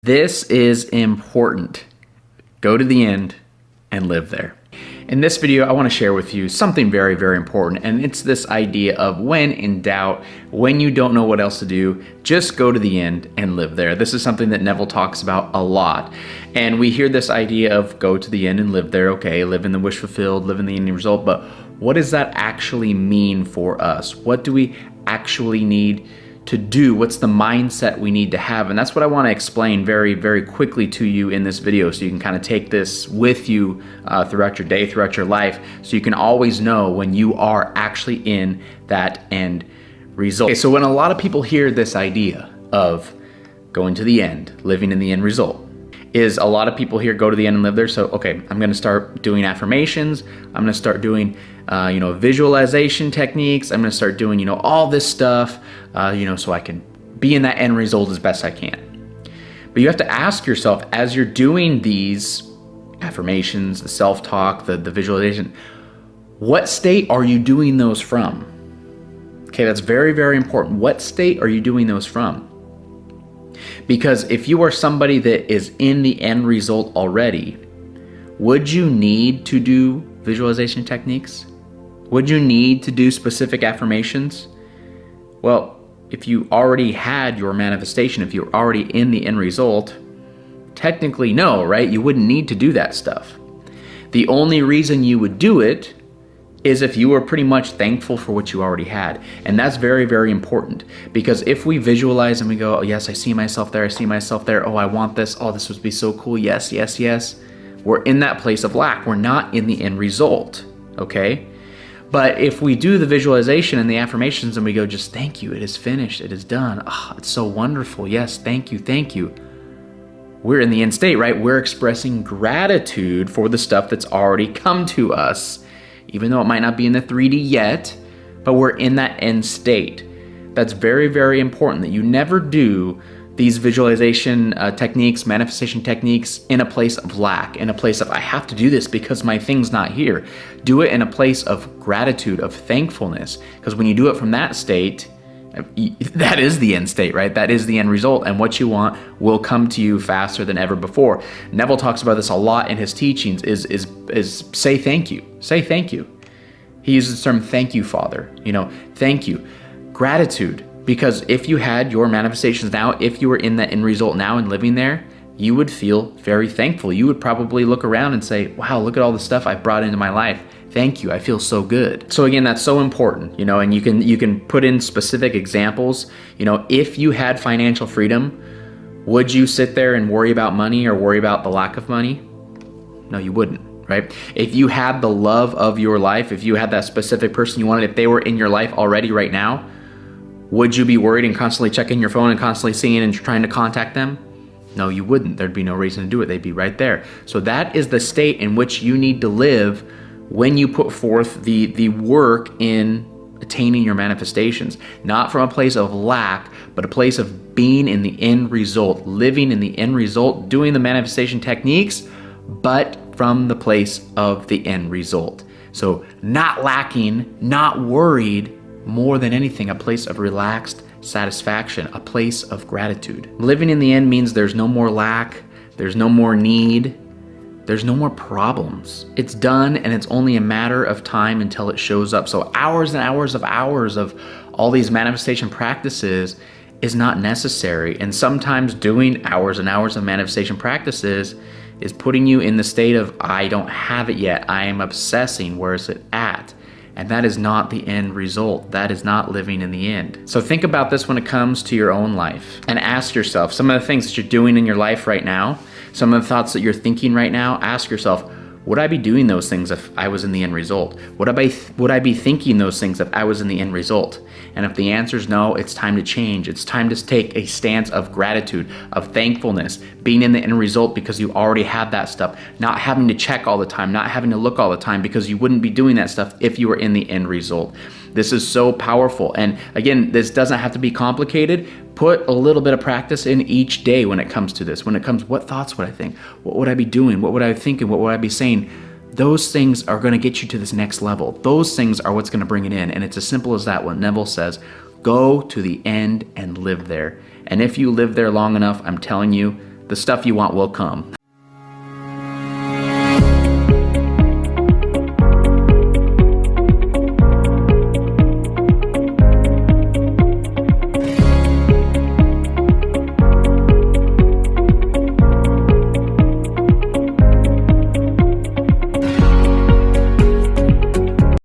This is important. Go to the end and live there. In this video, I want to share with you something very, very important, and it's this idea of when in doubt, when you don't know what else to do, just go to the end and live there. This is something that Neville talks about a lot, and we hear this idea of go to the end and live there. Okay, live in the wish fulfilled, live in the end result, but what does that actually mean for us? What do we actually need to do? What's the mindset we need to have? And that's what I want to explain very, very quickly to you in this video, so you can kind of take this with you throughout your day, throughout your life, so you can always know when you are actually in that end result. Okay, so when a lot of people hear this idea of going to the end, living in the end result, is a lot of people here go to the end and live there. So, okay, I'm going to start doing affirmations. I'm going to start doing, visualization techniques. I'm going to start doing, all this stuff, so I can be in that end result as best I can. But you have to ask yourself, as you're doing these affirmations, the self-talk, the visualization, what state are you doing those from? Okay, that's very, very important. What state are you doing those from? Because if you are somebody that is in the end result already, would you need to do visualization techniques? Would you need to do specific affirmations? Well, if you already had your manifestation, if you're already in the end result, technically no, right? You wouldn't need to do that stuff. The only reason you would do it is if you were pretty much thankful for what you already had. And that's very, very important, because if we visualize and we go, oh yes, I see myself there, I see myself there, oh I want this, oh this would be so cool, yes, yes, yes, we're in that place of lack. We're not in the end result, okay? But if we do the visualization and the affirmations and we go, just thank you, it is finished, it is done, oh, it's so wonderful, yes, thank you, thank you. We're in the end state, right? We're expressing gratitude for the stuff that's already come to us, even though it might not be in the 3D yet, but we're in that end state. That's very, very important, that you never do these visualization techniques, manifestation techniques in a place of lack, in a place of, I have to do this because my thing's not here. Do it in a place of gratitude, of thankfulness, because when you do it from that state, that is the end state, right? That is the end result, and what you want will come to you faster than ever before. Neville talks about this a lot in his teachings, is say thank you. Say thank you. He uses the term thank you, Father. Thank you. Gratitude, because if you had your manifestations now, if you were in that end result now and living there, you would feel very thankful. You would probably look around and say, wow, look at all the stuff I've brought into my life. Thank you, I feel so good. So again, that's so important, and you can put in specific examples. If you had financial freedom, would you sit there and worry about money or worry about the lack of money? No, you wouldn't, right? If you had the love of your life, if you had that specific person you wanted, if they were in your life already right now, would you be worried and constantly checking your phone and constantly seeing and trying to contact them? No, you wouldn't. There'd be no reason to do it. They'd be right there. So that is the state in which you need to live when you put forth the work in attaining your manifestations. Not from a place of lack, but a place of being in the end result, living in the end result, doing the manifestation techniques, but from the place of the end result. So not lacking, not worried, more than anything, a place of relaxed satisfaction, a place of gratitude. Living in the end means there's no more lack, there's no more need, there's no more problems. It's done, and it's only a matter of time until it shows up. So hours and hours of all these manifestation practices is not necessary. And sometimes doing hours and hours of manifestation practices is putting you in the state of, I don't have it yet, I am obsessing, where is it at? And that is not the end result. That is not living in the end. So think about this when it comes to your own life, and ask yourself, some of the things that you're doing in your life right now, some of the thoughts that you're thinking right now, ask yourself, would I be doing those things if I was in the end result? Would I be thinking those things if I was in the end result? And if the answer is no, it's time to change. It's time to take a stance of gratitude, of thankfulness, being in the end result because you already have that stuff, not having to check all the time, not having to look all the time, because you wouldn't be doing that stuff if you were in the end result. This is so powerful. And again, this doesn't have to be complicated. Put a little bit of practice in each day when it comes to this. When it comes, what thoughts would I think? What would I be doing? What would I be thinking? What would I be saying? Those things are going to get you to this next level. Those things are what's going to bring it in. And it's as simple as that. What Neville says, go to the end and live there. And if you live there long enough, I'm telling you, the stuff you want will come.